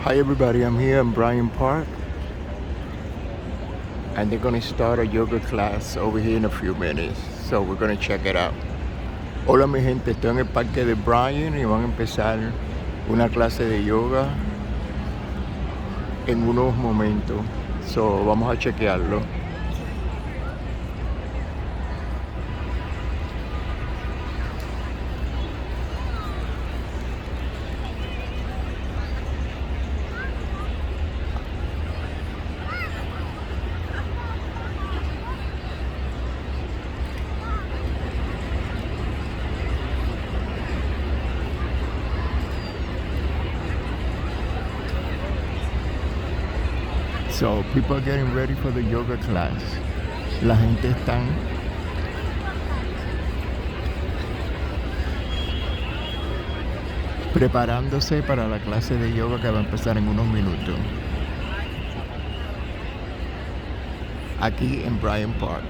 Hi everybody, I'm here in Bryant Park and they're gonna start a yoga class over here in a few minutes. So we're gonna check it out. Hola mi gente, estoy en el Parque de Bryant y van a empezar una clase de yoga en unos momentos. So vamos a chequearlo. So people are getting ready for the yoga class. La gente están preparándose para la clase de yoga que va a empezar en unos minutos. Aquí en Bryant Park.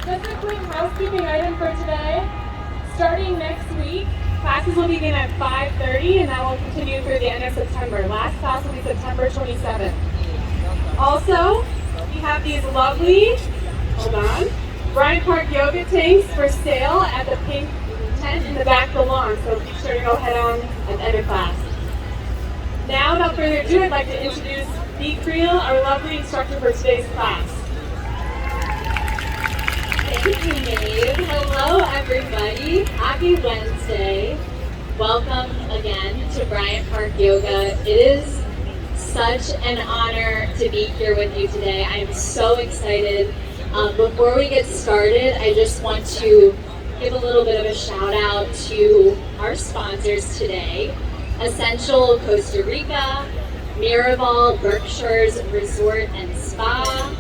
Just a quick housekeeping item for today. Starting next week, classes will begin at 5:30 and that will continue through the end of September. Last class will be September 27th. Also, we have these lovely, Bryant Park yoga tanks for sale at the pink tent in the back of the lawn. So be sure to go head on and enter class. Now, without further ado, I'd like to introduce Dee Creel, our lovely instructor for today's class. Thank you, Maeve. Hello, everybody. Happy Wednesday. Welcome again to Bryant Park Yoga. It is such an honor to be here with you today. I am so excited. Before we get started, I just want to give a little bit of a shout out to our sponsors today. Essential Costa Rica, Miraval Berkshire's Resort and Spa,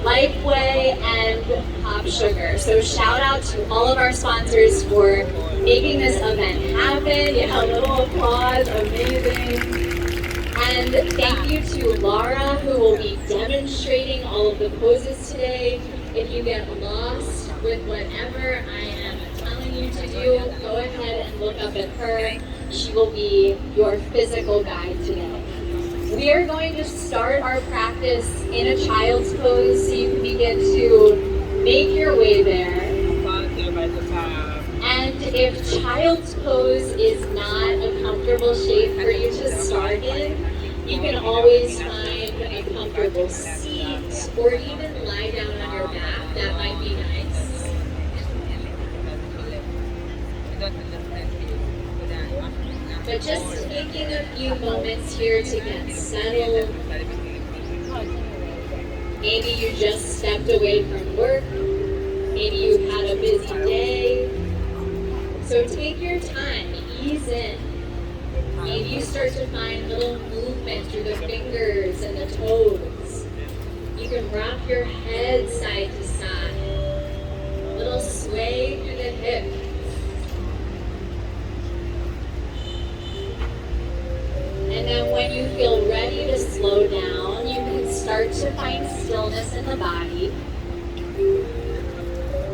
Lifeway, and Pop Sugar. So shout out to all of our sponsors for making this event happen. Yeah, a little applause, amazing. And thank you to Laura, who will be demonstrating all of the poses today. If you get lost with whatever I am telling you to do, go ahead and look up at her. She will be your physical guide today. We are going to start our practice in a child's pose so you can begin to make your way there. And if child's pose is not a comfortable shape for you to start in, you can always find a comfortable seat or even lie down on your back. That might be nice. But just taking a few moments here to get settled. Maybe you just stepped away from work. Maybe you had a busy day. So take your time, ease in. Maybe you start to find little movement through the fingers and the toes. You can rock your head side to side. A little sway through the hips. to find stillness in the body.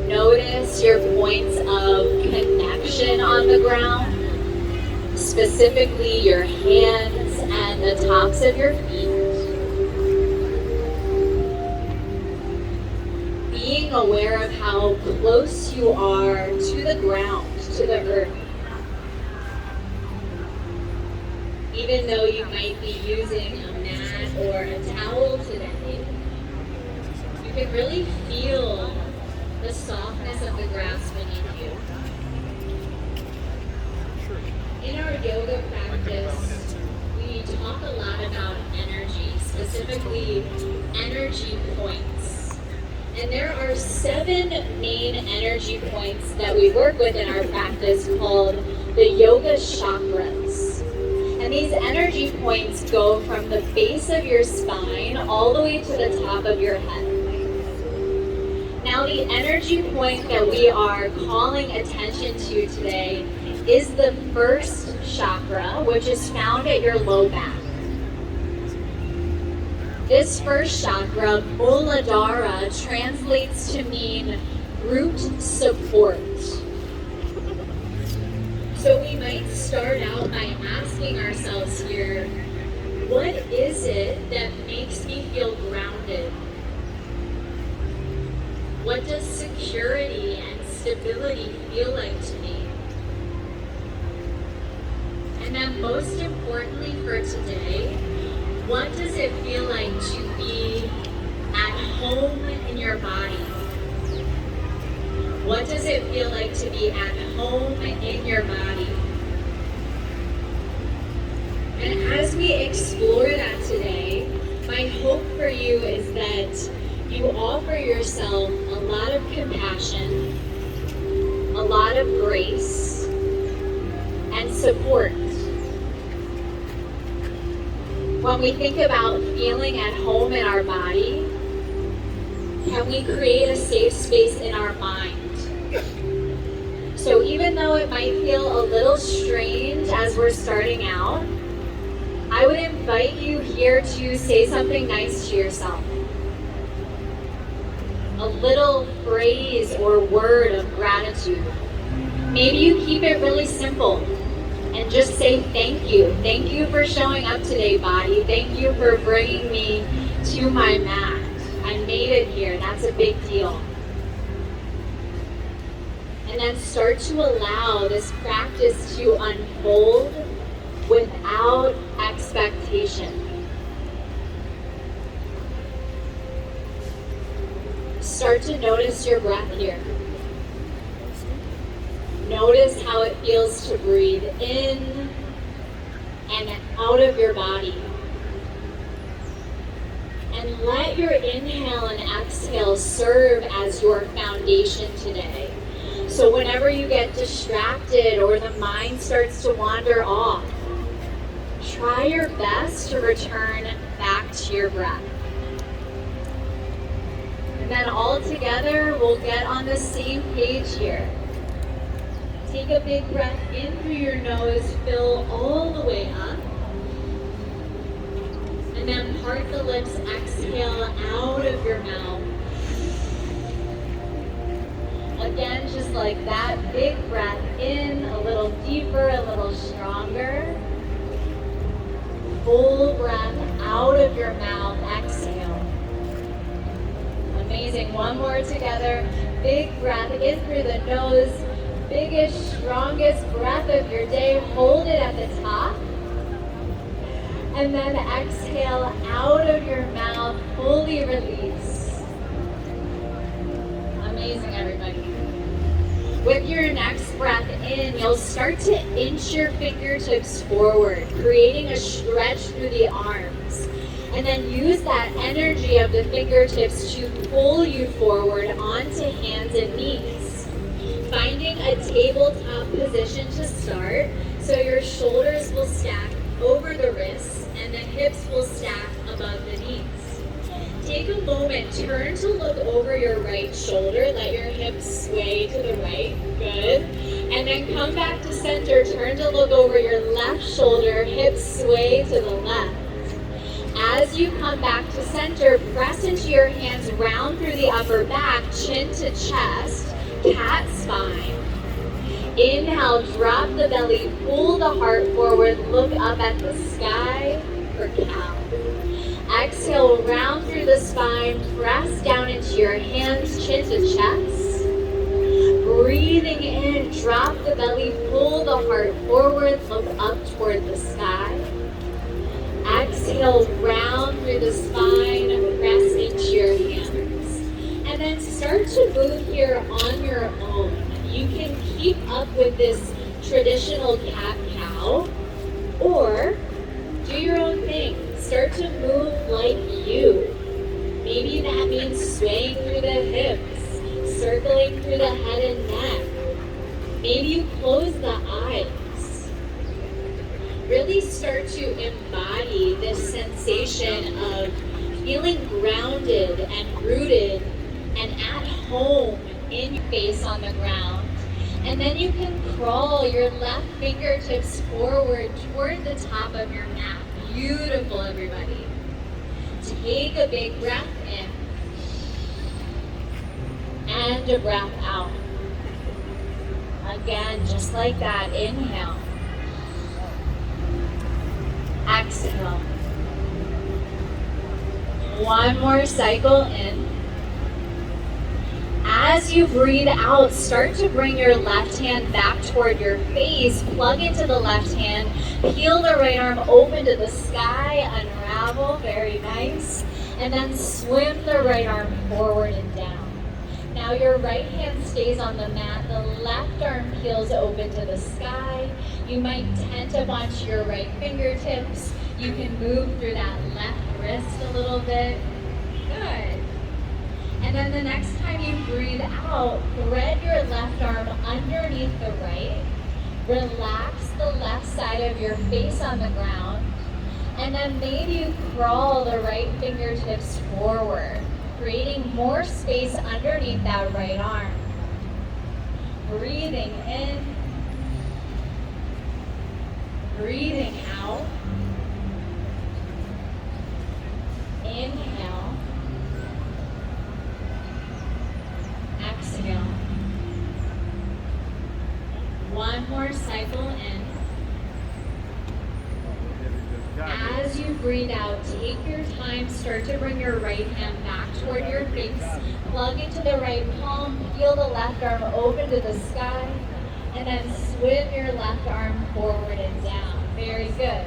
Notice your points of connection on the ground, specifically your hands and the tops of your feet. Being aware of how close you are to the ground, to the earth. Even though you might be using a mat or a towel today, you can really feel the softness of the grass beneath you. In our yoga practice, we talk a lot about energy, specifically energy points. And there are 7 main energy points that we work with in our practice called the yoga chakras. And these energy points go from the base of your spine all the way to the top of your head. Now, the energy point that we are calling attention to today is the first chakra, which is found at your low back. This first chakra, Muladhara, translates to mean root support. So we might start out by asking ourselves here, what is it that makes me feel grounded? What does security and stability feel like to me? And then most importantly for today, what does it feel like to be at home in your body? What does it feel like to be at home in your body? And as we explore that today, my hope for you is that you offer yourself a lot of compassion, a lot of grace, and support. When we think about feeling at home in our body, can we create a safe space in our mind? So even though it might feel a little strange as we're starting out, I would invite you here to say something nice to yourself. A little phrase or word of gratitude. Maybe you keep it really simple and just say thank you. Thank you for showing up today, body. Thank you for bringing me to my mat. I made it here. That's a big deal. And then start to allow this practice to unfold without expectation. Start to notice your breath here. Notice how it feels to breathe in and out of your body. And let your inhale and exhale serve as your foundation today. So whenever you get distracted or the mind starts to wander off, try your best to return back to your breath. And then all together, we'll get on the same page here. Take a big breath in through your nose, fill all the way up. And then part the lips, exhale out of your mouth. Again, just like that, big breath in, a little deeper, a little stronger. Full breath out of your mouth, exhale. Amazing, one more together. Big breath in through the nose, biggest, strongest breath of your day. Hold it at the top. And then exhale out of your mouth, fully release. Amazing, everybody. With your next breath in, you'll start to inch your fingertips forward, creating a stretch through the arms. And then use that energy of the fingertips to pull you forward onto hands and knees. Finding a tabletop position to start, so your shoulders will stack over the wrists and the hips will stack above the knees. Take a moment, turn to look over your right shoulder, let your hips sway to the right, good. And then come back to center, turn to look over your left shoulder, hips sway to the left. As you come back to center, press into your hands round through the upper back, chin to chest, cat spine. Inhale, drop the belly, pull the heart forward, look up at the sky for cow. Exhale, round through the spine, press down into your hands, chin to chest. Breathing in, drop the belly, pull the heart forward, look up toward the sky. Exhale, round through the spine, press into your hands. And then start to move here on your own. You can keep up with this traditional cat-cow, or do your own thing. Start to move like you. Maybe that means swaying through the hips, circling through the head and neck. Maybe you close the eyes. Really start to embody this sensation of feeling grounded and rooted and at home in your face on the ground. And then you can crawl your left fingertips forward toward the top of your mat. Beautiful, everybody. Take a big breath in and a breath out. Again, just like that, inhale. Exhale. One more cycle in. As you breathe out, start to bring your left hand back toward your face, plug into the left hand, peel the right arm open to the sky, unravel, very nice, and then swim the right arm forward and down. Now your right hand stays on the mat, the left arm peels open to the sky. You might tent up onto your right fingertips. You can move through that left wrist a little bit. Good. And then the next time you breathe out, thread your left arm underneath the right. Relax the left side of your face on the ground. And then maybe you crawl the right fingertips forward, creating more space underneath that right arm. Breathing in. Breathing out. Inhale. Exhale. One more cycle in. As you breathe out, take your time, start to bring your right hand back toward your face, plug into the right palm, peel the left arm open to the sky, and then swim your left arm forward and down. Very good.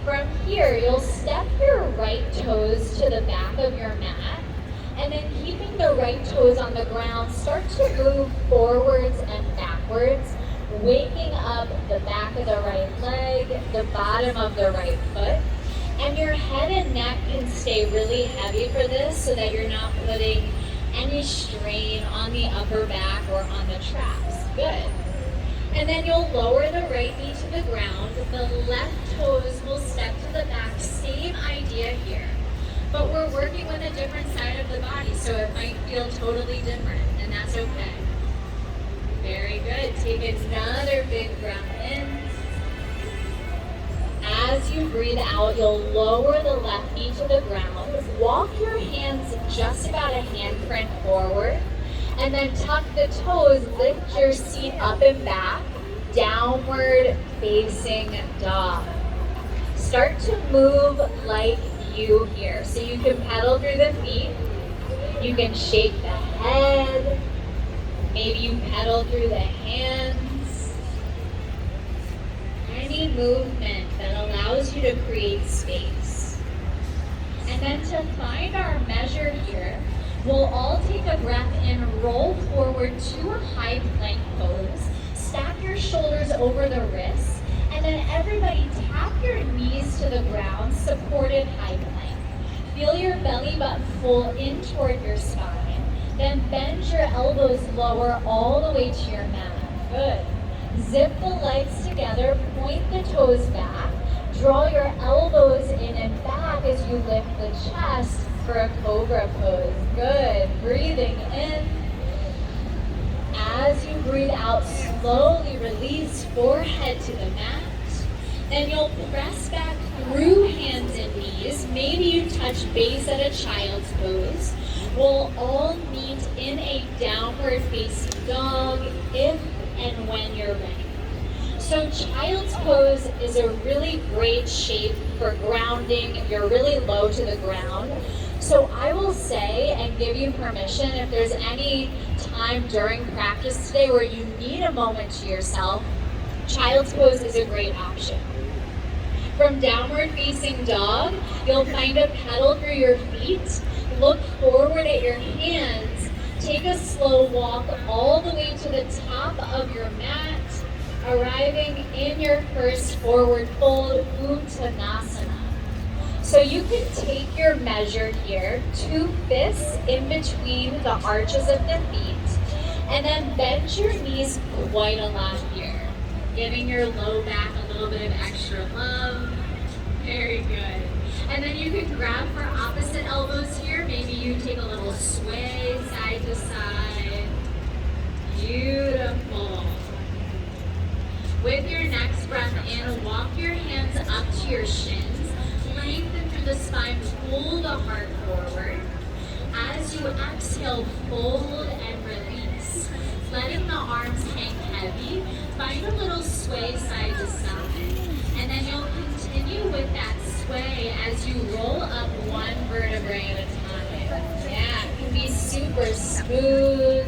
From here, you'll step your right toes to the back of your mat, and then keeping the right toes on the ground, start to move forwards and backwards, waking up the back of the right leg, the bottom of the right foot, and your head and neck can stay really heavy for this so that you're not putting any strain on the upper back or on the traps. Good. And then you'll lower the right knee to the ground. The left toes will step to the back. Same idea here. But we're working with a different side of the body, so it might feel totally different, and that's okay. Very good. Take another big breath in. As you breathe out, you'll lower the left knee to the ground. Walk your hands just about a handprint forward. And then tuck the toes, lift your seat up and back, downward facing dog. Start to move like you here. So you can pedal through the feet, you can shake the head, maybe you pedal through the hands. Any movement that allows you to create space. And then to find our measure here, we'll all take a breath in, roll forward to a high plank pose, stack your shoulders over the wrists, and then everybody tap your knees to the ground, supported high plank. Feel your belly button full in toward your spine, then bend your elbows lower all the way to your mat. Good. Zip the legs together, point the toes back, draw your elbows in and back as you lift the chest for a cobra pose. Good. Breathing in. As you breathe out, slowly release forehead to the mat. Then you'll press back through hands and knees. Maybe you touch base at a child's pose. We'll all meet in a downward facing dog if and when you're ready. So child's pose is a really great shape for grounding. You're really low to the ground. So I will say and give you permission, if there's any time during practice today where you need a moment to yourself, child's pose is a great option. From downward facing dog, you'll find a pedal through your feet. Look forward at your hands. Take a slow walk all the way to the top of your mat, arriving in your first forward fold, Uttanasana. So you can take your measure here, 2 fists in between the arches of the feet, and then bend your knees quite a lot here, giving your low back a little bit of extra love. Very good. And then you can grab for opposite elbows here. Maybe you take a little sway side to side. Beautiful. With your next breath in, walk your hands up to your shins. Lengthen through the spine, pull the heart forward. As you exhale, fold and release. Letting the arms hang heavy. Find a little sway side to side. And then you'll continue with that sway as you roll up one vertebrae at a time. Yeah, it can be super smooth,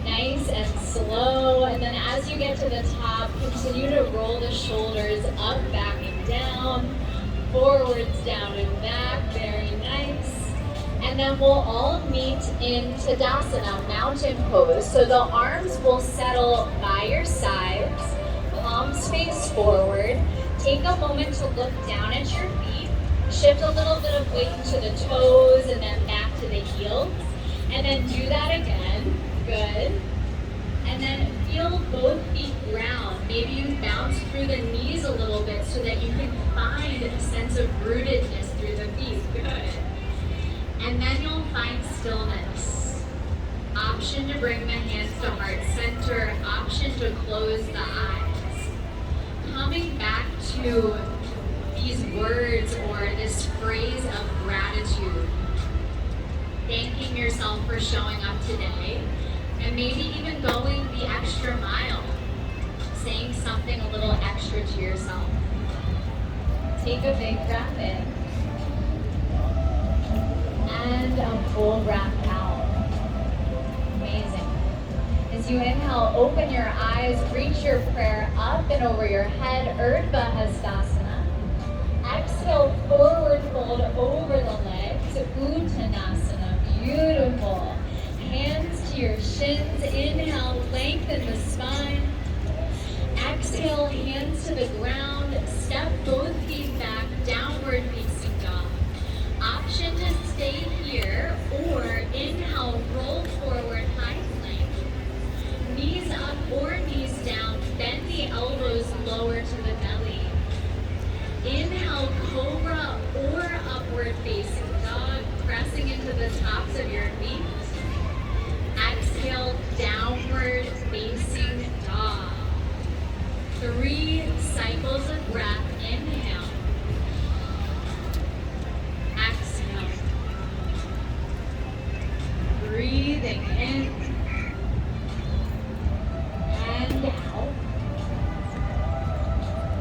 nice and slow. And then as you get to the top, continue to roll the shoulders up, back and down, forwards, down and back. Very nice. And then we'll all meet in Tadasana, mountain pose. So the arms will settle by your sides, palms face forward. Take a moment to look down at your feet. Shift a little bit of weight to the toes and then back to the heels. And then do that again. Good. And then feel both feet ground. Maybe you bounce through the knees a little bit so that you can find a sense of rootedness through the feet. Good. And then you'll find stillness. Option to bring the hands to heart center. Option to close the eyes. Coming back to these words or this phrase of gratitude. Thanking yourself for showing up today. And maybe even going the extra mile. Saying something a little extra to yourself. Take a big breath in. And a full breath out. Amazing. As you inhale, open your eyes, reach your prayer up and over your head, Urdhva Hastasana. Exhale, forward fold over the legs, Uttanasana. Beautiful. Hands to your shins. Inhale, lengthen the spine. Exhale, hands to the ground. Step both feet back, downward facing dog. Option to stay here or inhale, roll forward, high plank. Knees up or knees down. Bend the elbows lower to the belly. Inhale, cobra or upward facing dog, pressing into the tops of your feet. Exhale, downward facing dog. 3 cycles of breath. Inhale. Exhale. Breathing in and out.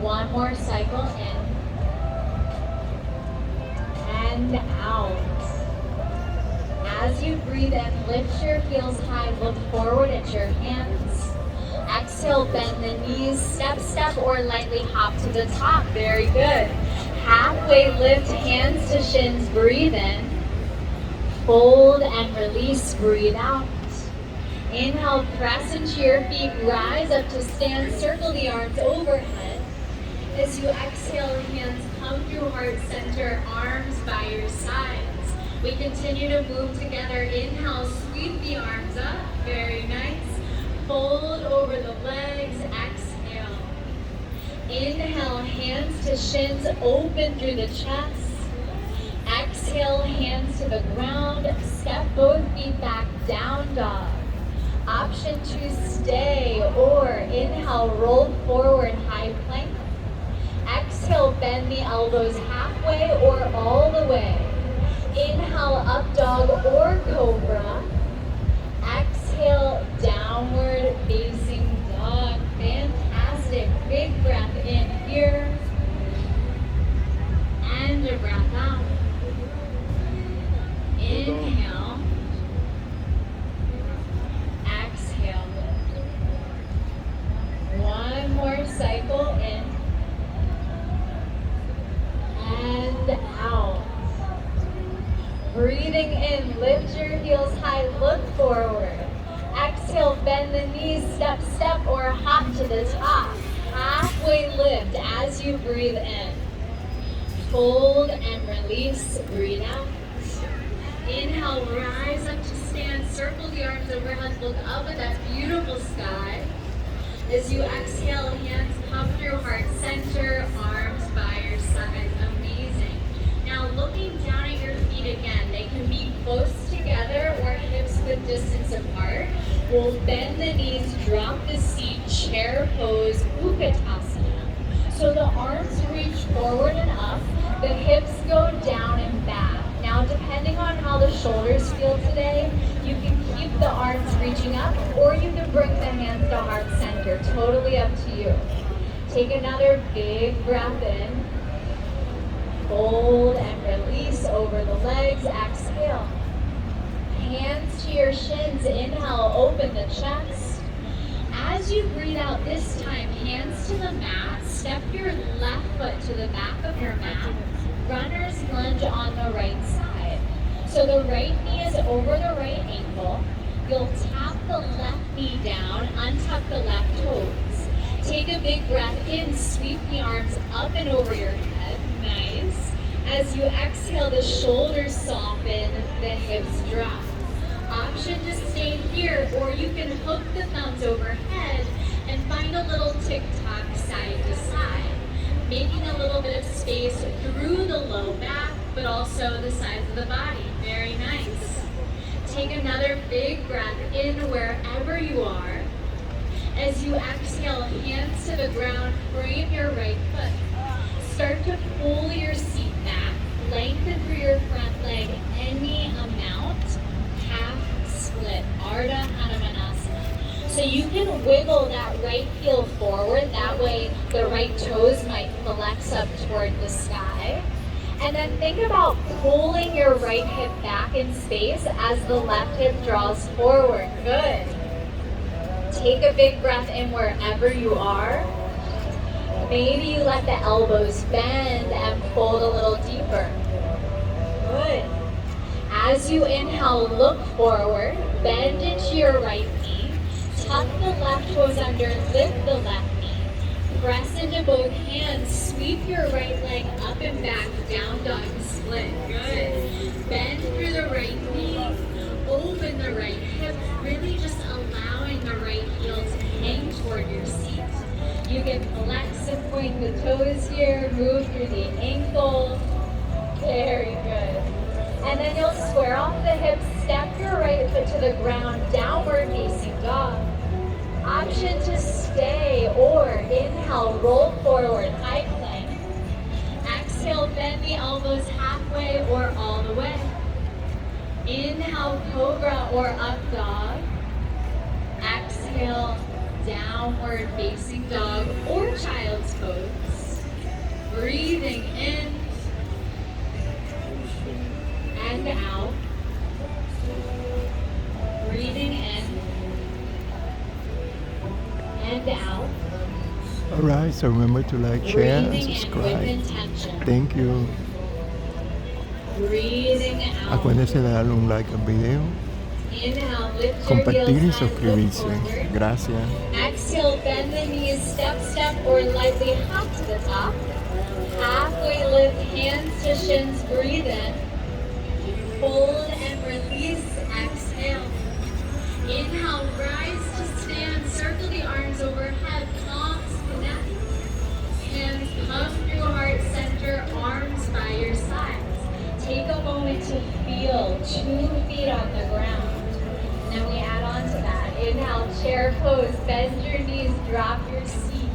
One more cycle in and out. As you breathe in, lift your heels high, look forward at your hands. Exhale, bend the knees, step, or lightly hop to the top. Very good. Halfway lift, hands to shins, breathe in. Fold and release, breathe out. Inhale, press into your feet, rise up to stand, circle the arms overhead. As you exhale, hands come through heart center, arms by your sides. We continue to move together. Inhale, sweep the arms up, very nice. Fold over the legs, exhale. Inhale, hands to shins, open through the chest. Exhale, hands to the ground, step both feet back, down dog. Option to stay or inhale, roll forward, high plank. Exhale. Exhale, bend the elbows halfway or all the way. Inhale, up dog or cobra. Exhale, downward facing dog. Fantastic. Big breath in here. And a breath out. Inhale. Exhale. One more cycle in. And out. Breathing in, lift your heels high, look forward. Exhale, bend the knees, step, step, or hop to the top. Halfway lift as you breathe in. Fold and release, breathe out. Inhale, rise up to stand, circle the arms overhead, look up at that beautiful sky. As you exhale, hands come through heart center, arms by your side. Amazing. Now looking down at your feet again, they can be close together or hips width distance apart. We'll bend the knees, drop the seat, chair pose, Utkatasana. So the arms reach forward and up, the hips go down and back. Now depending on how the shoulders feel today, you can keep the arms reaching up or you can bring the hands to heart center, totally up to you. Take another big breath in. Fold and release over the legs, exhale. Hands to your shins, inhale, open the chest. As you breathe out this time, hands to the mat, step your left foot to the back of your mat. Runner's lunge on the right side. So the right knee is over the right ankle. You'll tap the left knee down, untuck the left toes. Take a big breath in, sweep the arms up and over your head. Nice. As you exhale, the shoulders soften, the hips drop. Option to stay here, or you can hook the thumbs overhead and find a little tick-tock side to side, making a little bit of space through the low back, but also the sides of the body. Very nice. Take another big breath in wherever you are. As you exhale, hands to the ground, frame your right foot. Start to pull your seat back, lengthen through your front leg any amount. Half split, Ardha Hanumanasana. So you can wiggle that right heel forward, that way the right toes might flex up toward the sky. And then think about pulling your right hip back in space as the left hip draws forward. Good. Take a big breath in wherever you are. Maybe you let the elbows bend and fold a little deeper. Good. As you inhale, look forward, bend into your right knee, tuck the left toes under, lift the left knee, press into both hands, sweep your right leg up and back, down dog split. Good. Bend through the right knee, open the right hip, really just allowing the right heel to hang toward your seat. You can flex and point the toes here, move through the ankle. Very good. And then you'll square off the hips, step your right foot to the ground, downward facing dog. Option to stay or inhale, roll forward, high plank. Exhale, bend the elbows halfway or all the way. Inhale, cobra or up dog. Exhale, downward facing dog or child's pose. Breathing in and out. Breathing in and out. Alright, so remember to like, share, and Breathing in with subscribe. intention. Thank you. Breathing out. Acuérdense de darle un like al video, Inhale, lift your compartir y heels high, look suscribirse. forward. Gracias. Exhale, bend the knees, step, step, or lightly hop to the top. Halfway lift, hands to shins, breathe in. Fold and release, exhale. Inhale, rise to stand, circle the arms overhead, palms connect. Hands come through heart center, arms by your sides. Take a moment to feel 2 feet on the ground. Then we add on to that. Inhale, chair pose, bend your knees, drop your seat.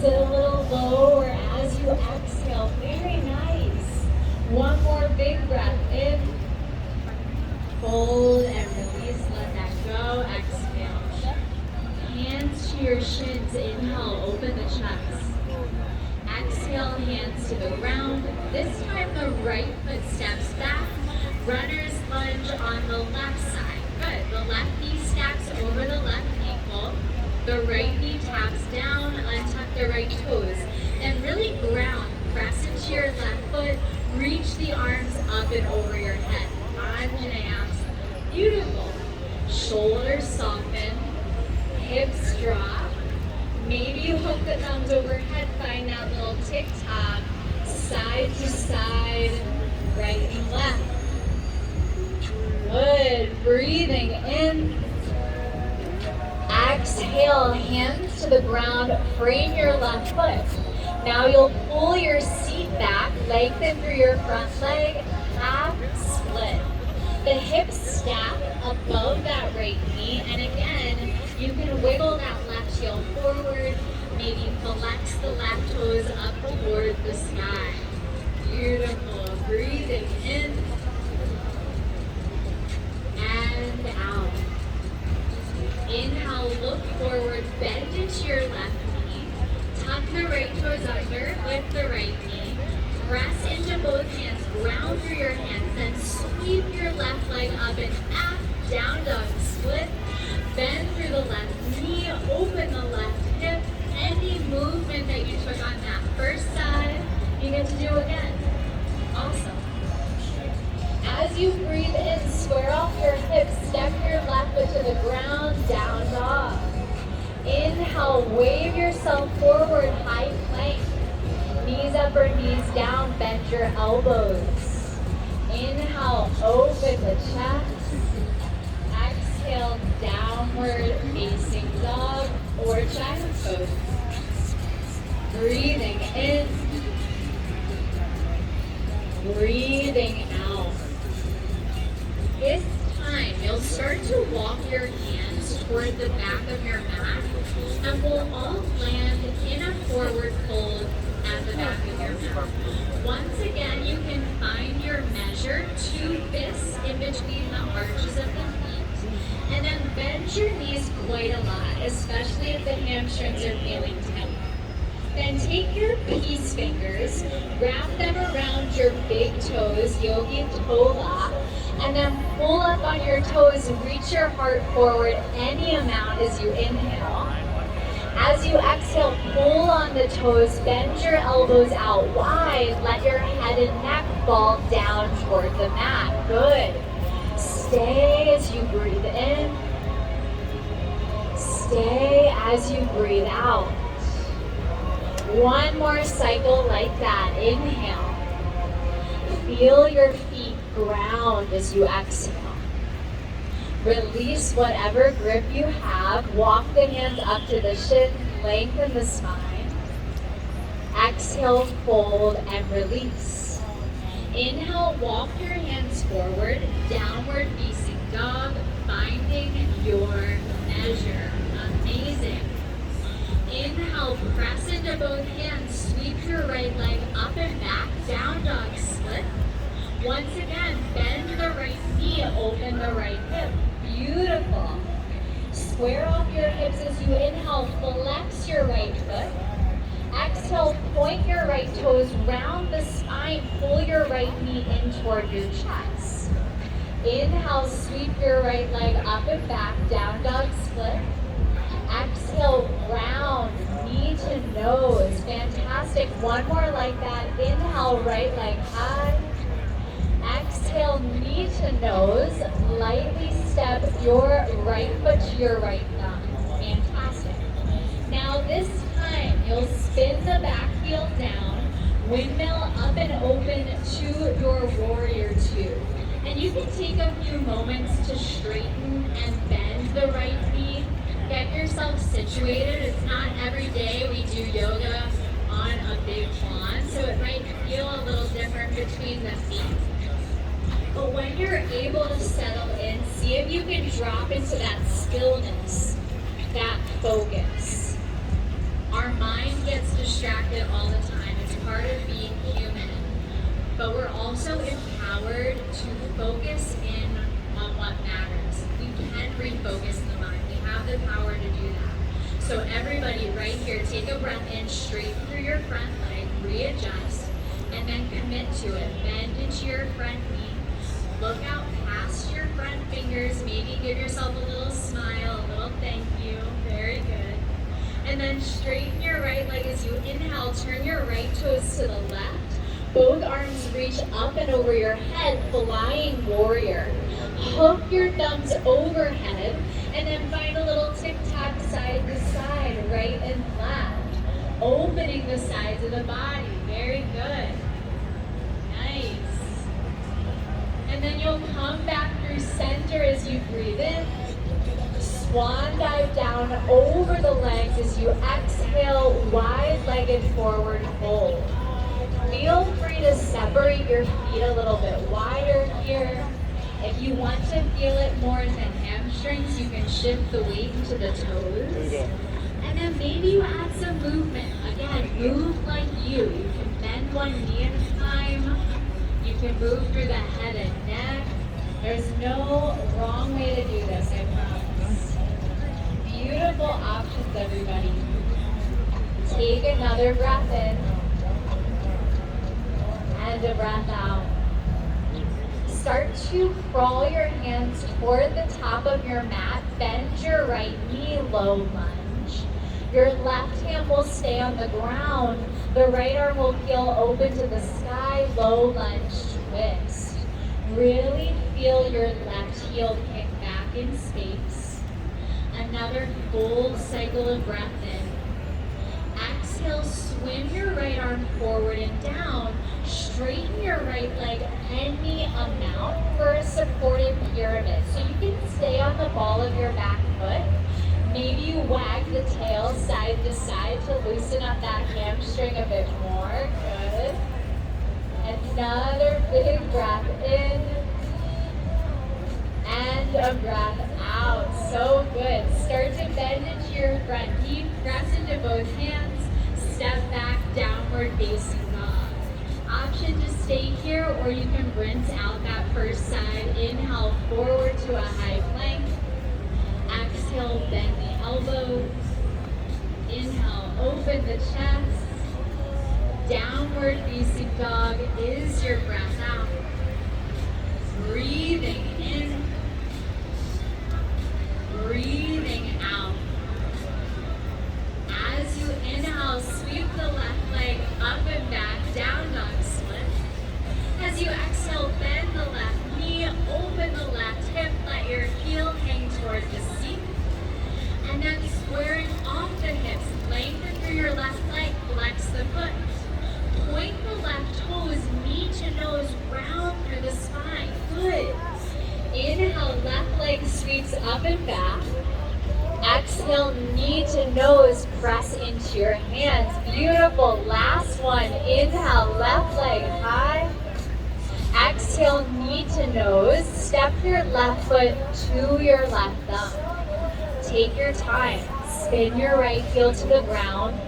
sit a little lower as you exhale. Very nice. One more big breath in. Hold and release. Let that go. Exhale. Hands to your shins. Inhale. Open the chest. Exhale. Hands to the ground. This time the right foot steps back. Runner's lunge on the left side. Good. The left knee stacks over the left ankle. The right knee taps down, untuck the right toes, and really ground. Press into your left foot, reach the arms up and over your head. Anjaneyasana. Beautiful. Shoulders soften, hips drop. Maybe you hook the thumbs overhead, find that little tick-tock, side to side, right and left. Good. Breathing in. Exhale, hands to the ground, frame your left foot. Now you'll pull your seat back, lengthen through your front leg, half split. The hips stack above that right knee, and again, you can wiggle that left heel forward, maybe flex the left toes up toward the sky. Beautiful. Breathing in and out. Inhale, look forward, bend into your left knee. Tuck the right toes under, lift the right knee. Press into both hands, ground through your hands, then sweep your left leg up and back, down dog split. Bend through the left knee, open the left hip. Any movement that you took on that first side, you get to do again. Awesome. As you breathe in, square off your hips, step your left foot to the ground, down dog. Inhale, wave yourself forward, high plank. Knees up or knees down, bend your elbows. Inhale, open the chest. Exhale, downward facing dog or child's pose. Breathing in. Breathing out. This time, you'll start to walk your hands toward the back of your mat, and we'll all land in a forward fold at the back of your mat. Once again, you can find your measure, 2 fists in between the arches of the feet, and then bend your knees quite a lot, especially if the hamstrings are feeling tight. Then take your peace fingers, wrap them around your big toes, yogi toe lock, and then pull up on your toes and reach your heart forward any amount as you inhale. As you exhale, pull on the toes, bend your elbows out wide, let your head and neck fall down toward the mat. Good. Stay as you breathe in. Stay as you breathe out. One more cycle like that. Inhale. Feel your feet ground as you exhale. Release whatever grip you have. Walk the hands up to the shins. Lengthen the spine. Exhale, fold, and release. Inhale, walk your hands forward. Downward facing dog. Finding your measure. Amazing. Inhale, press into both hands, sweep your right leg up and back, down dog split. Once again, bend the right knee, open the right hip. Beautiful. Square off your hips as you inhale, flex your right foot. Exhale, point your right toes, round the spine, pull your right knee in toward your chest. Inhale, sweep your right leg up and back, down dog split. Exhale, round, knee to nose. Fantastic. One more like that. Inhale, right leg high. Exhale, knee to nose. Lightly step your right foot to your right thumb. Fantastic. Now this time, you'll spin the back heel down, windmill up and open to your warrior two. And you can take a few moments to straighten and bend the right knee. Get yourself situated. It's not every day we do yoga on a big lawn, so it might feel a little different between the feet. But when you're able to settle in, see if you can drop into that stillness, that focus. Our mind gets also empowered to focus in on what matters. We can refocus the mind. We have the power to do that. So everybody right here, take a breath in, straighten through your front leg, readjust, and then commit to it. Bend into your front knee. Look out past your front fingers. Maybe give yourself a little smile, a little thank you. Very good. And then straighten your right leg as you inhale. Turn your right toes to the left. Both arms reach up and over your head, flying warrior. Hook your thumbs overhead, and then find a little tic-tac side to side, right and left. Opening the sides of the body. Very good. Nice. And then you'll come back through center as you breathe in. Swan dive down over the legs as you exhale, wide-legged forward fold. Feel free to separate your feet a little bit wider here. If you want to feel it more in the hamstrings, you can shift the weight into the toes. And then maybe you add some movement. Again, move like you. You can bend one knee at a time. You can move through the head and neck. There's no wrong way to do this, I promise. Beautiful options, everybody. Take another breath in. And a breath out. Start to crawl your hands toward the top of your mat. Bend your right knee, low lunge. Your left hand will stay on the ground. The right arm will peel open to the sky, low lunge twist. Really feel your left heel kick back in space. Another full cycle of breath in. Exhale, swim your right arm forward and down. Straighten your right leg any amount for a supported pyramid. So you can stay on the ball of your back foot. Maybe you wag the tail side to side to loosen up that hamstring a bit more. Good. Another big breath in. And a breath out. So good. Start to bend into your front knee. Press into both hands. Step back, downward facing dog. Option to stay here, or you can rinse out that first side. Inhale forward to a high plank. Exhale, bend the elbows. Inhale, open the chest. Downward facing dog is your breath out. Breathing in. Breathing out. As you inhale, sweep the left leg up and back, down dog split. As you exhale, bend the left knee, open the left hip, let your heel hang toward the seat. And then squaring off the hips, lengthen through your left leg, flex the foot. Point the left toes, knee to nose, round through the spine. Good. Inhale, left leg sweeps up and back. Exhale, knee to nose, press into your hands. Beautiful. Last one. Inhale, left leg high. Exhale, knee to nose. Step your left foot to your left thumb. Take your time. Spin your right heel to the ground.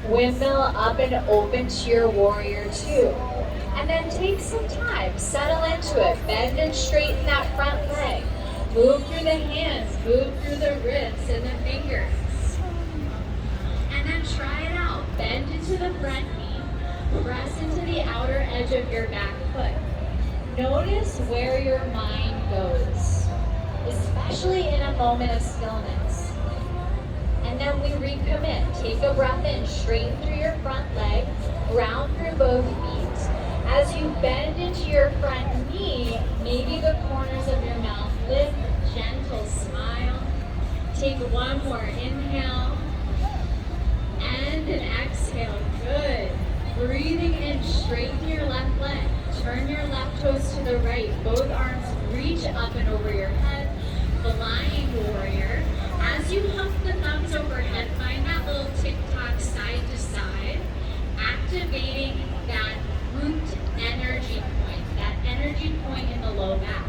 Windmill up and open to your warrior two. And then take some time. Settle into it. Bend and straighten that front leg. Move through the hands, move through the wrists and the fingers. And then try it out. Bend into the front knee. Press into the outer edge of your back foot. Notice where your mind goes, especially in a moment of stillness. And then we recommit. Take a breath in, straighten through your front leg, round through both feet. As you bend into your front knee, maybe the corners of your mouth lift, gentle smile. Take one more inhale and an exhale. Good. Breathing in, straighten your left leg. Turn your left toes to the right. Both arms reach up and over your head. Flying warrior. As you hook the thumbs overhead, find that little tick-tock side to side, activating that root energy point, that energy point in the low back.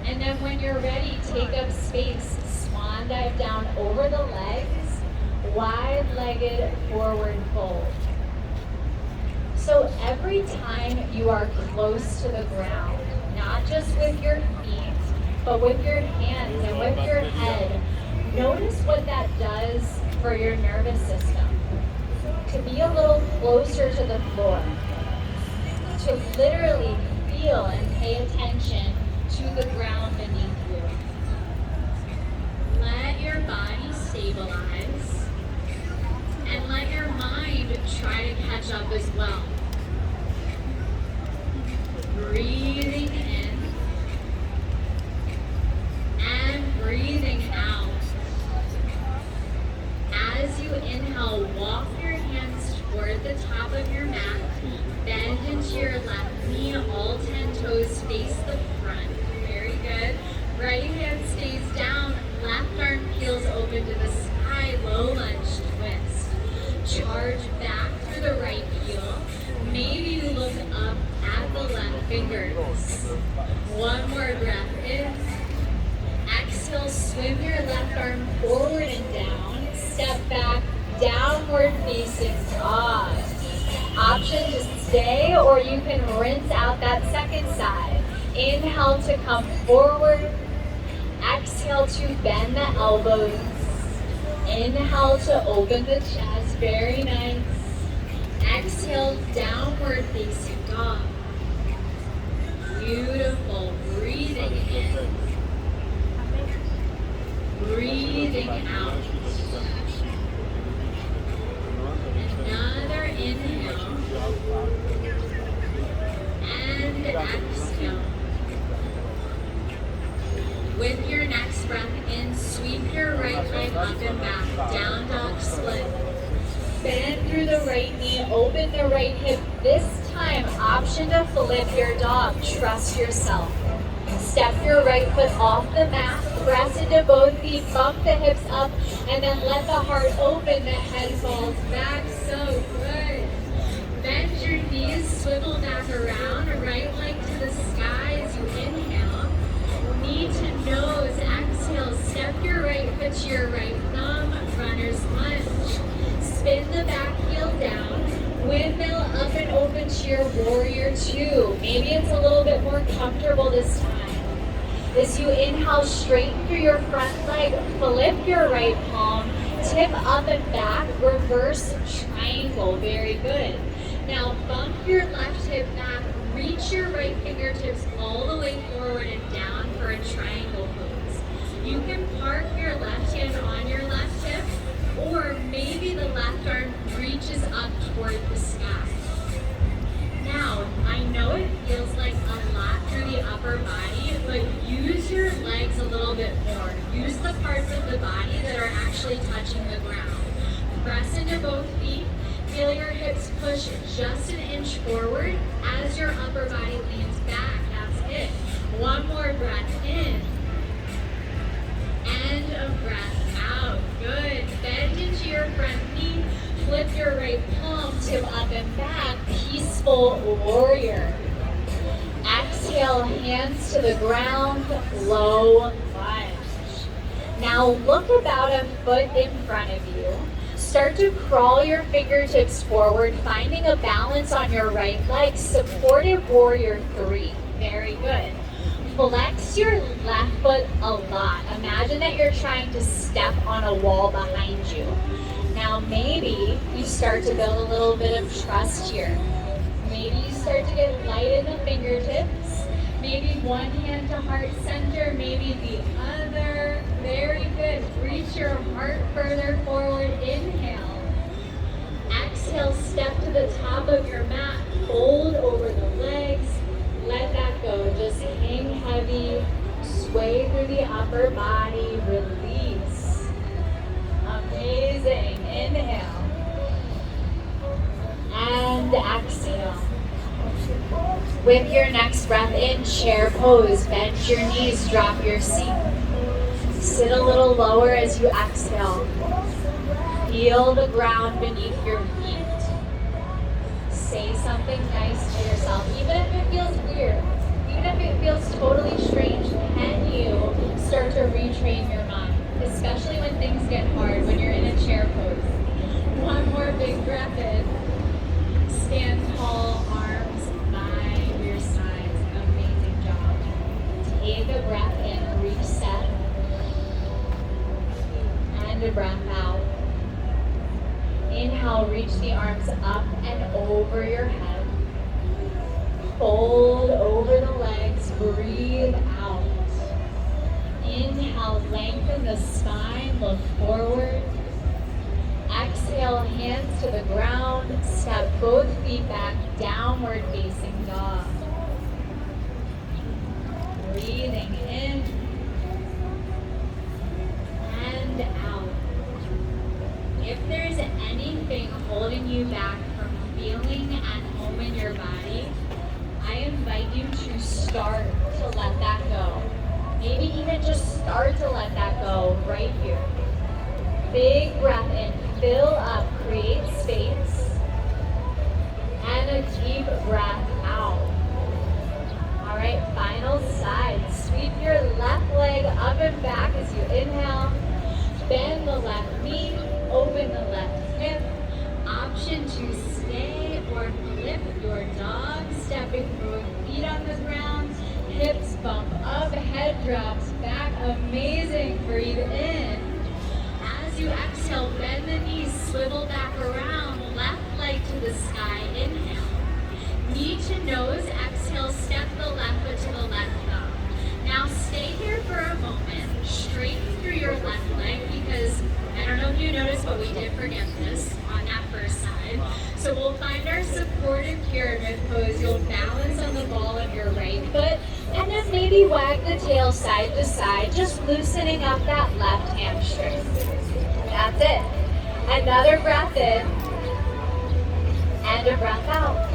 And then when you're ready, take up space. Swan dive down over the legs, wide-legged forward fold. So every time you are close to the ground, not just with your feet, but with your hands and with your head, notice what that does for your nervous system. To be a little closer to the floor, to literally feel and pay attention to the ground beneath you. Let your body stabilize and let your mind try to catch up as well. Breathing in and breathing out. As you inhale, walk your hands toward the top of your mat. Bend into your left knee, all 10 toes face the front. Very good. Right hand stays down, left arm peels open to the sky, low lunge twist. Charge back through the right heel. Maybe you look up at the left fingers. One more breath in. Exhale, swim your left arm forward and down. Step back, downward facing dog. Option to stay, or you can rinse out that second side. Inhale to come forward. Exhale to bend the elbows. Inhale to open the chest. Very nice. Exhale, downward facing dog. Beautiful. Breathing in. Breathing out. Another inhale. And exhale. With your next breath in, sweep your right leg up and back. Down dog split. Bend through the right knee, open the right hip. This time, option to flip your dog. Trust yourself. Step your right foot off the mat, press into both feet, bump the hips up, and then let the heart open, the head falls back. So good. Bend your knees, swivel back around, right leg to the sky as you inhale. Knee to nose, exhale, step your right foot to your right thumb, runner's lunge. Spin the back heel down, windmill up and open to your warrior two. Maybe it's a little bit more comfortable this time. As you inhale, straighten through your front leg, flip your right palm, tip up and back, reverse triangle. Very good. Now bump your left hip back, reach your right fingertips all the way forward and down for a triangle pose. You can park your left hand on your left hip, or maybe the left arm reaches up toward the sky. Now, I know it feels like a lot through the upper body, but use your legs a little bit more. Use the parts of the body that are actually touching the ground. Press into both feet. Feel your hips push just an inch forward as your upper body leans back. That's it. One more breath in. And a breath out. Good. Bend into your front knee. Flip your right palm, tip up and back. Peaceful warrior. Exhale, hands to the ground, low lunge. Now look about a foot in front of you. Start to crawl your fingertips forward, finding a balance on your right leg. Supportive warrior three. Very good. Flex your left foot a lot. Imagine that you're trying to step on a wall behind you. Now maybe you start to build a little bit of trust here. Maybe you start to get light in the fingertips. Maybe one hand to heart center, maybe the other. Very good. Reach your heart further forward. Inhale. Exhale, step to the top of your mat. Fold over the legs. Let that go. Just hang heavy. Sway through the upper body. Release. Amazing. Inhale. And exhale. With your next breath in, chair pose. Bend your knees, drop your seat. Sit a little lower as you exhale. Feel the ground beneath your feet. Say something nice to yourself, even if it feels weird, even if it feels totally strange. Can you start to retrain your mind, especially when things get hard, when you're in a chair pose? One more big breath in. Stand tall. and breath out. Inhale, reach the arms up and over your head. Fold over the legs, breathe out. Inhale, lengthen the spine, look forward. Exhale, hands to the ground, step both feet back, downward facing dog. Breathing in and out. If there's anything holding you back from feeling at home in your body, I invite you to start to let that go. Maybe even just start to let that go right here. Big breath in, fill up, create space. And a deep breath out. All right, final side. Sweep your left leg up and back as you inhale. Bend the left knee, open the left hip. Option to stay or flip your dog, stepping both feet on the ground. Hips bump up, head drops back. Amazing. Breathe in. As you exhale, bend the knees, swivel back around. Left leg to the sky. Inhale. Knee to nose. Exhale, step the left foot to the left thumb. Now stay here for a moment. Straighten through your left leg because I don't know if you noticed, but we did forget this on that first side. So we'll find our supported pyramid pose. You'll balance on the ball of your right foot and then maybe wag the tail side to side, just loosening up that left hamstring. That's it. Another breath in and a breath out.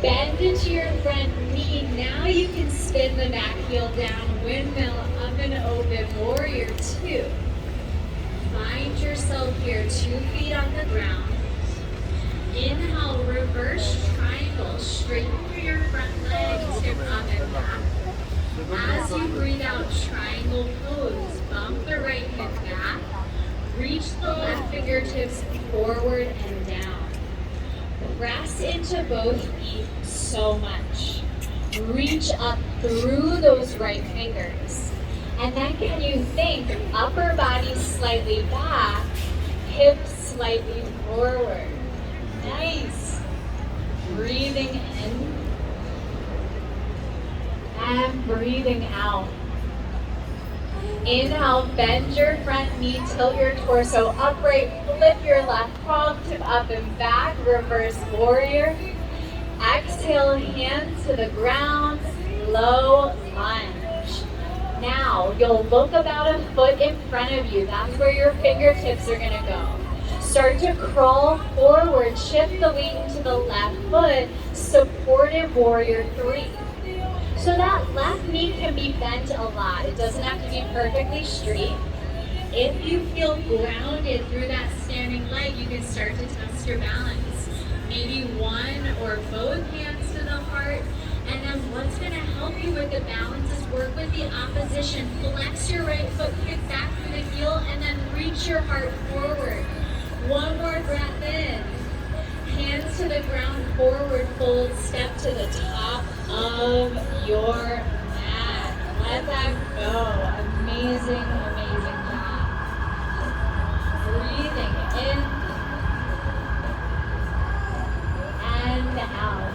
Bend into your front knee. Now you can spin the back heel down, windmill up and open, warrior two. Find yourself here, 2 feet on the ground. Inhale, reverse triangle, straighten through your front leg, tip up and back. As you breathe out, triangle pose, bump the right hip back, reach the left fingertips forward and down. Press into both feet so much. Reach up through those right fingers. And then can you think upper body slightly back, hips slightly forward. Nice. Breathing in and breathing out. Inhale, bend your front knee, tilt your torso upright, flip your left palm, tip up and back, reverse warrior. Exhale, hands to the ground, low lunge. Now, you'll look about a foot in front of you. That's where your fingertips are gonna go. Start to crawl forward, shift the weight into the left foot, supported warrior three. So that left knee can be bent a lot. It doesn't have to be perfectly straight. If you feel grounded through that standing leg, you can start to test your balance. Maybe one or both hands to the heart. And then what's gonna help you with the balance is work with the opposition. Flex your right foot, kick back through the heel, and then reach your heart forward. One more breath in. Hands to the ground, forward fold, step to the top of your mat. Let that go. Amazing, amazing job. Breathing in and out.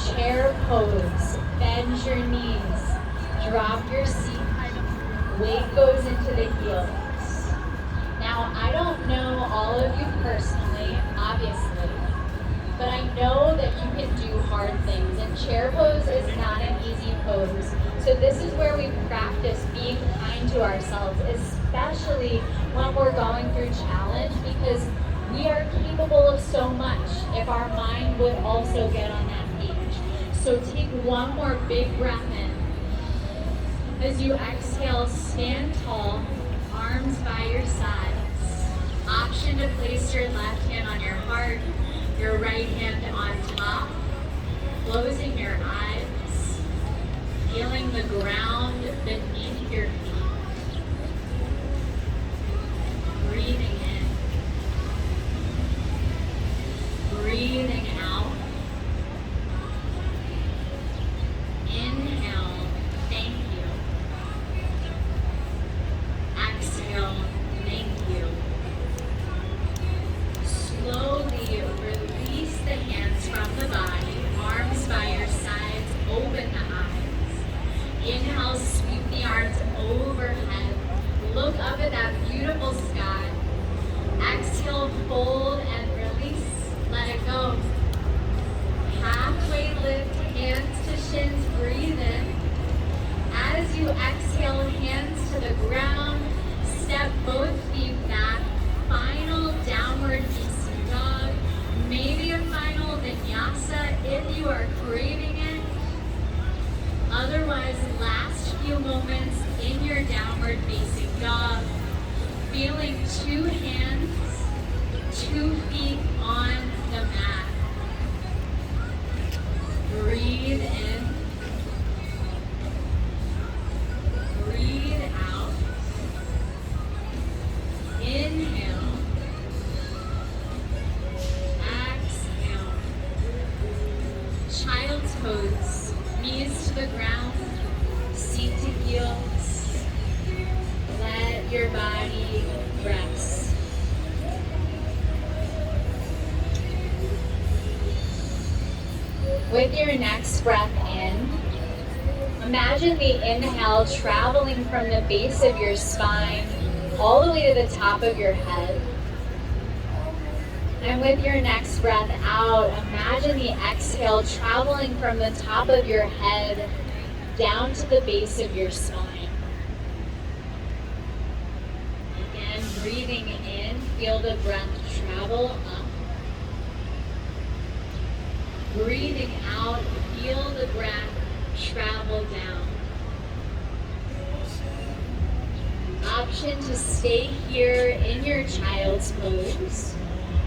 Chair pose. Bend your knees. Drop your seat. Weight goes into the heels. Now, I don't know all of you personally, obviously, but I know that you can do hard things, and chair pose is not an easy pose. So this is where we practice being kind to ourselves, especially when we're going through challenge, because we are capable of so much if our mind would also get on that page. So take one more big breath in. As you exhale, stand tall, arms by your sides. Option to place your left hand on your heart, your right hand on top, closing your eyes, feeling the ground beneath your feet. Breathing in, breathing out. Inhale, thank you. at that beautiful sky. Exhale, fold and release. Let it go. Halfway lift, hands to shins, breathe in. As you exhale, hands to the ground, step both feet back. Final downward facing dog. Maybe a final vinyasa if you are craving it. Otherwise, last few moments in your downward facing dog. Feeling 2 hands, 2 feet on the mat. Breathe in. Breathe out. Inhale. Exhale. Child's pose. Knees to the ground. Seat to heels. Let your body rest. With your next breath in, imagine the inhale traveling from the base of your spine all the way to the top of your head. And with your next breath out, imagine the exhale traveling from the top of your head down to the base of your spine. Again, breathing in, feel the breath travel up. Breathing out, feel the breath travel down. Option to stay here in your child's pose,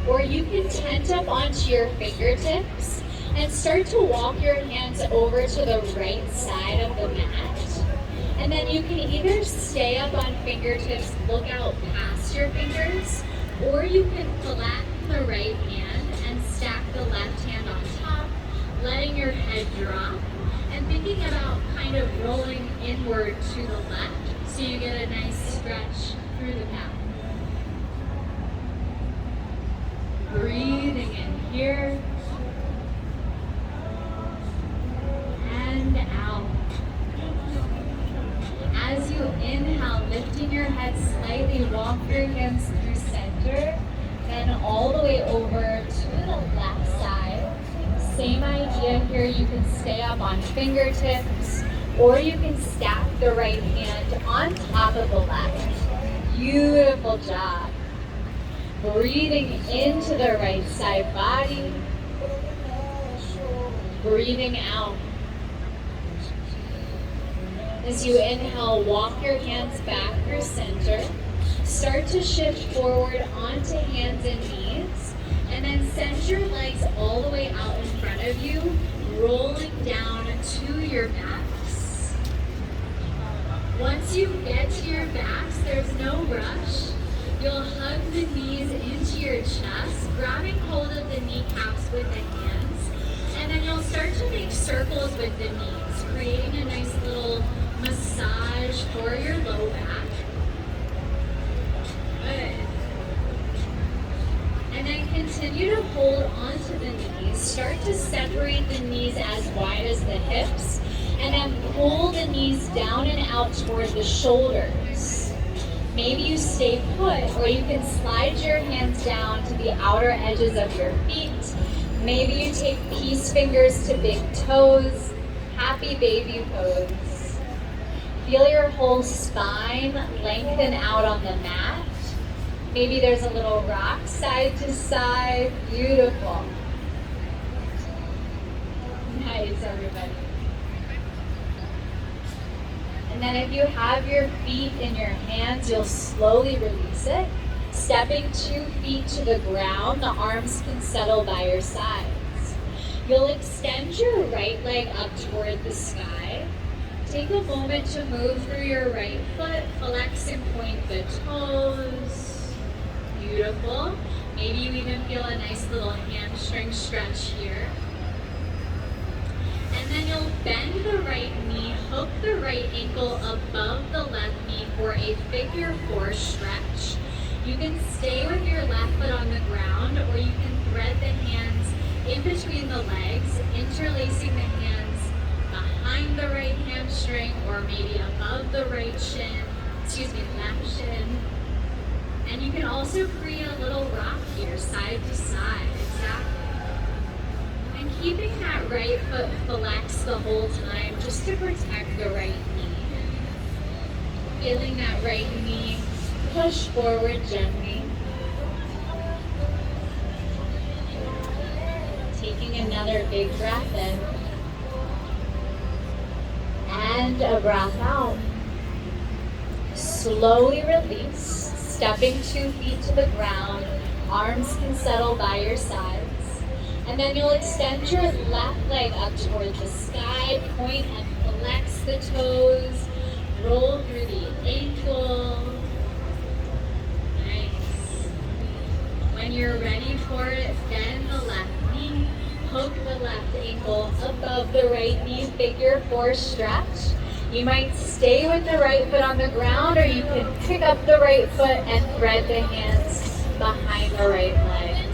or you can tent up onto your fingertips and start to walk your hands over to the right side of the mat. And then you can either stay up on fingertips, look out past your fingers, or you can flatten the right hand and stack the left hand on top, letting your head drop, and thinking about kind of rolling inward to the left so you get a nice stretch through the back. Breathing in here and out. As you inhale, lifting your head slightly, walk your hands through center, then all the way over to the left side. Same idea here, you can stay up on fingertips, or you can stack the right hand on top of the left. Beautiful job. Breathing into the right side body. Breathing out. As you inhale, walk your hands back through center. Start to shift forward onto hands and knees. And then send your legs all the way out in front of you, rolling down to your backs. Once you get to your backs, there's no rush. You'll hug the knees into your chest, grabbing hold of the kneecaps with the hands, and then you'll start to make circles with the knees, creating a nice little massage for your low back. Good. And then continue to hold onto the knees. Start to separate the knees as wide as the hips, and then pull the knees down and out toward the shoulders. Maybe you stay put, or you can slide your hands down to the outer edges of your feet. Maybe you take peace fingers to big toes, happy baby pose. Feel your whole spine lengthen out on the mat. Maybe there's a little rock side to side. Beautiful. Nice, everybody. And then if you have your feet in your hands, you'll slowly release it. Stepping 2 feet to the ground, the arms can settle by your sides. You'll extend your right leg up toward the sky. Take a moment to move through your right foot, flex and point the toes. Beautiful. Maybe you even feel a nice little hamstring stretch here. And then you'll bend the right knee, hook the right ankle above the left knee for a figure 4 stretch. You can stay with your left foot on the ground, or you can thread the hands in between the legs, interlacing the hands behind the right hamstring or maybe above the right shin flexion. And you can also create a little rock here, side to side, exactly. And keeping that right foot flexed the whole time, just to protect the right knee. Feeling that right knee push forward gently. Taking another big breath in. And a breath out. Slowly release, stepping 2 feet to the ground. Arms can settle by your sides. And then you'll extend your left leg up towards the sky, point and flex the toes. Roll through the ankle. Nice. When you're ready for it, bend the left knee, hook the left ankle above the right knee, figure 4 stretch. You might stay with the right foot on the ground, or you can pick up the right foot and thread the hands behind the right leg.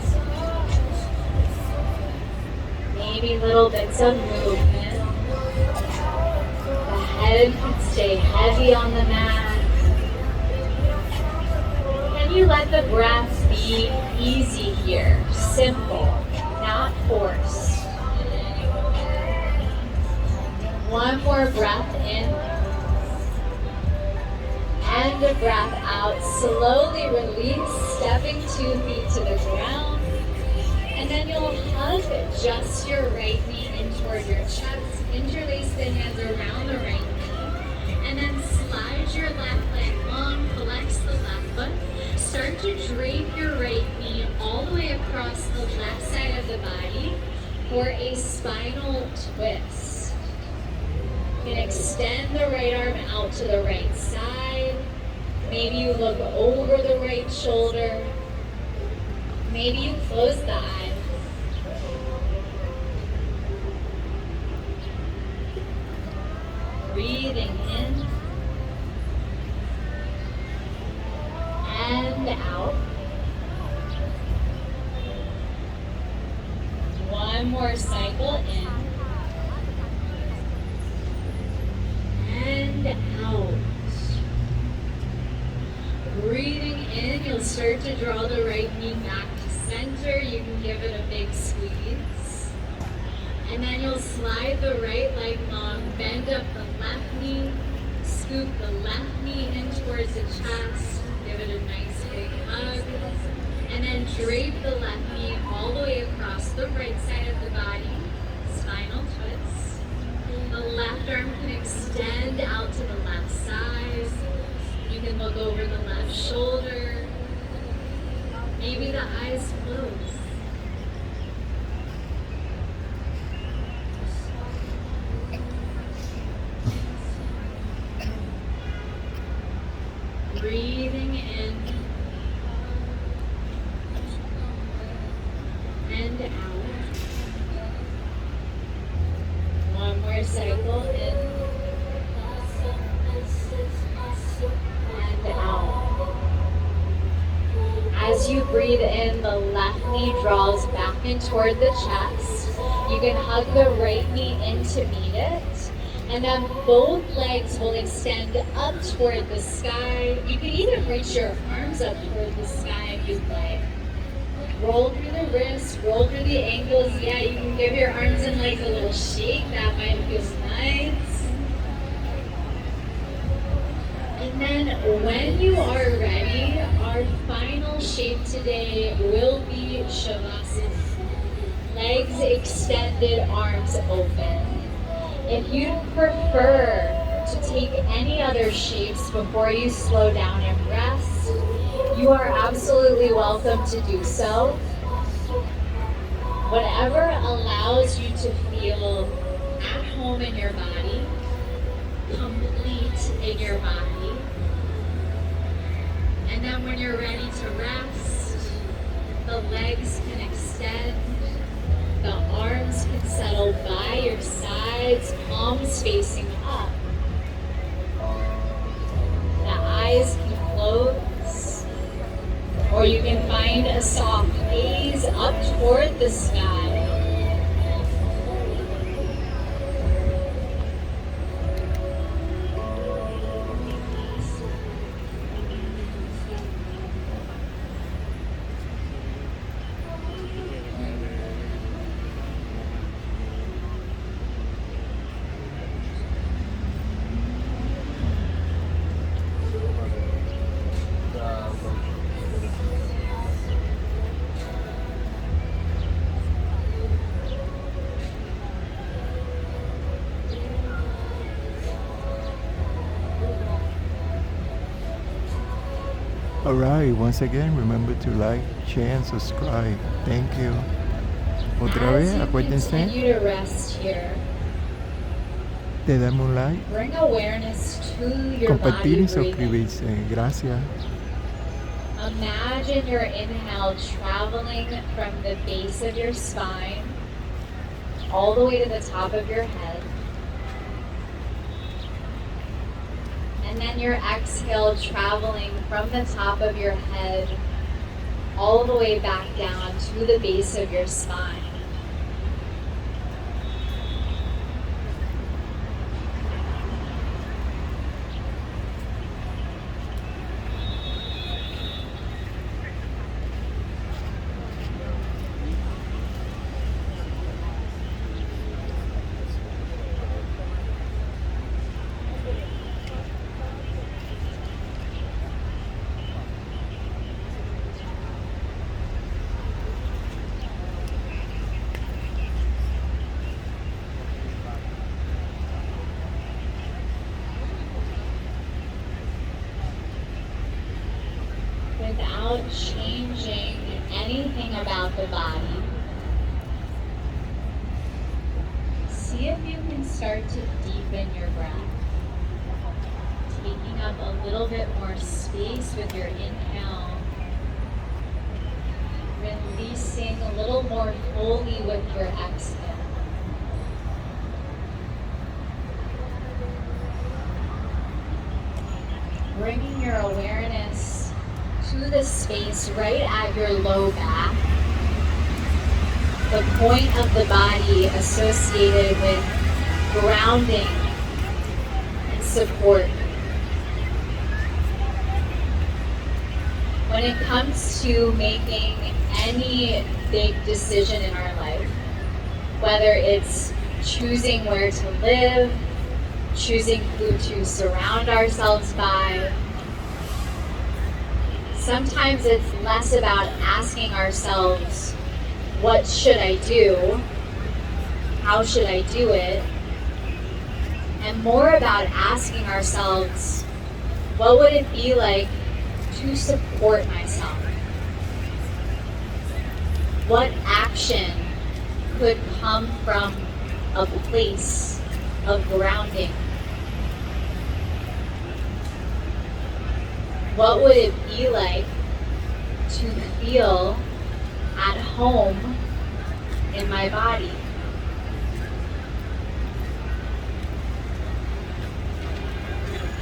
Maybe little bits of movement. The head can stay heavy on the mat. Can you let the breath be easy here? Simple, not forced. One more breath in. And a breath out. Slowly release, stepping 2 feet to the ground. And then you'll hug just your right knee in toward your chest. Interlace the hands around the right knee. And then slide your left leg long, flex the left foot. Start to drape your right knee all the way across the left side of the body for a spinal twist. You can extend the right arm out to the right side. Maybe you look over the right shoulder. Maybe you close the eyes. Breathing in and out. One more cycle in and out. Breathing in, you'll start to draw the right knee back to center. You can give it a big squeeze. And then you'll slide the right leg long, bend up the left knee, scoop the left knee in towards the chest, give it a nice big hug, and then drape the left knee all the way across the right side of the body, spinal twist. The left arm can extend out to the left side. You can look over the left shoulder. Maybe the eyes close. Breathing in and out. One more cycle in and out. As you breathe in, the left knee draws back in toward the chest. You can hug the right knee in to meet it. And then both legs will extend up toward the sky. You can even reach your arms up toward the sky if you'd like. Roll through the wrists, roll through the ankles. Yeah, you can give your arms and legs a little shake. That might feel nice. And then when you are ready, our final shape today will be Shavasana. Legs extended, arms open. If you'd prefer to take any other shapes before you slow down and rest, you are absolutely welcome to do so. Whatever allows you to feel at home in your body, complete in your body. And then when you're ready to rest, the legs can extend. The arms can settle by your sides, palms facing up. The eyes can close, or you can find a soft gaze up toward the sky. All right, once again, remember to like, share, and subscribe. Thank you. Otra As vez, you acuérdense continue to rest here, de darme un like, bring awareness to your compartir body y breathing. suscribirse. Gracias. Imagine your inhale traveling from the base of your spine all the way to the top of your head. And then your exhale traveling from the top of your head all the way back down to the base of your spine. Without changing anything about the body, see if you can start to deepen your breath, taking up a little bit more space with your inhale, releasing a little more fully with your exhale. Bringing your awareness to the space right at your low back, the point of the body associated with grounding and support. When it comes to making any big decision in our life, whether it's choosing where to live, choosing who to surround ourselves by, sometimes it's less about asking ourselves, what should I do? How should I do it? And more about asking ourselves, what would it be like to support myself? What action could come from a place of grounding? What would it be like to feel at home in my body?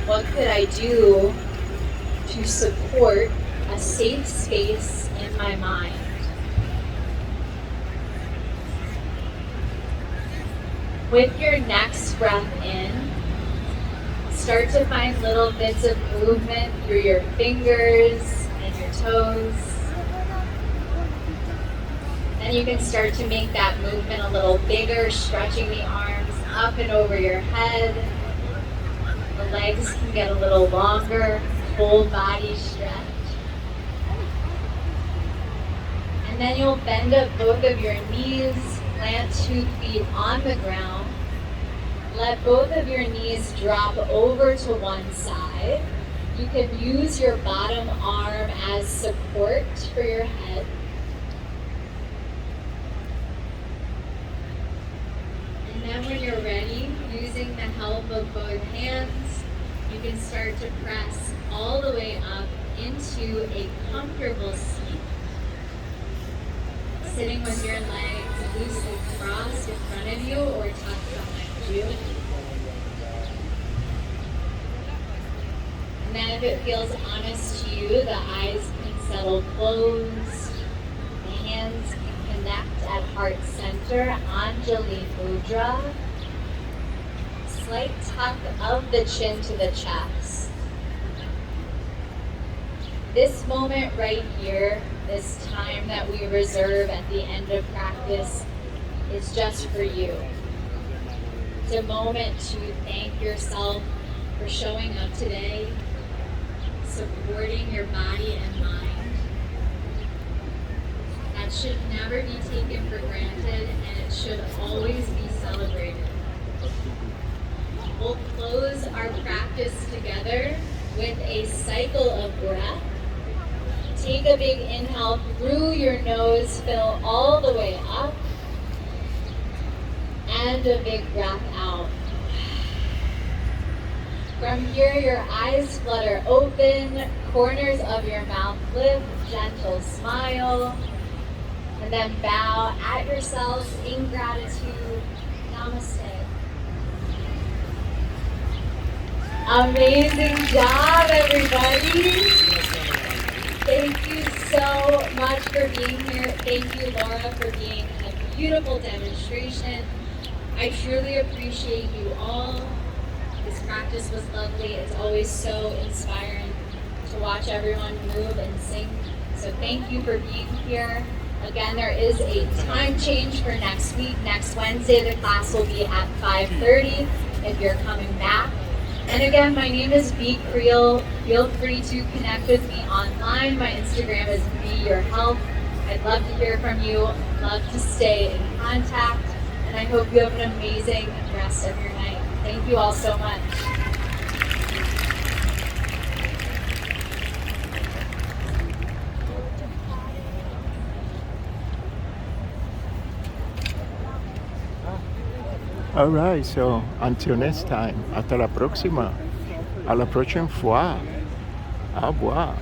What could I do to support a safe space in my mind? With your next breath in, start to find little bits of movement through your fingers and your toes. Then you can start to make that movement a little bigger, stretching the arms up and over your head. The legs can get a little longer, full body stretch. And then you'll bend up both of your knees, plant 2 feet on the ground. Let both of your knees drop over to one side. You can use your bottom arm as support for your head. And then when you're ready, using the help of both hands, you can start to press all the way up into a comfortable seat. Sitting with your legs loosely crossed in front of you or tucked behind you. And then if it feels honest to you, the eyes can settle closed, the hands can connect at heart center, Anjali Mudra. Slight tuck of the chin to the chest. This moment right here, this time that we reserve at the end of practice, is just for you. It's a moment to thank yourself for showing up today, supporting your body and mind. That should never be taken for granted, and it should always be celebrated. We'll close our practice together with a cycle of breath. a big inhale through your nose, fill all the way up. And a big breath out. From here, your eyes flutter open, corners of your mouth lift, gentle smile, and then bow at yourselves in gratitude. Namaste. Amazing job, everybody. Thank you so much for being here. Thank you, Laura, for being a beautiful demonstration. I truly appreciate you all. This practice was lovely. It's always so inspiring to watch everyone move and sing. So thank you for being here. Again, there is a time change for next week. Next Wednesday, the class will be at 5:30 if you're coming back. And again, my name is B. Creel. Feel free to connect with me online. My Instagram is Be Your Health. I'd love to hear from you. Love to stay in contact. And I hope you have an amazing rest of your night. Thank you all so much. All right, so until next time, hasta la próxima. A la prochaine fois. Au revoir.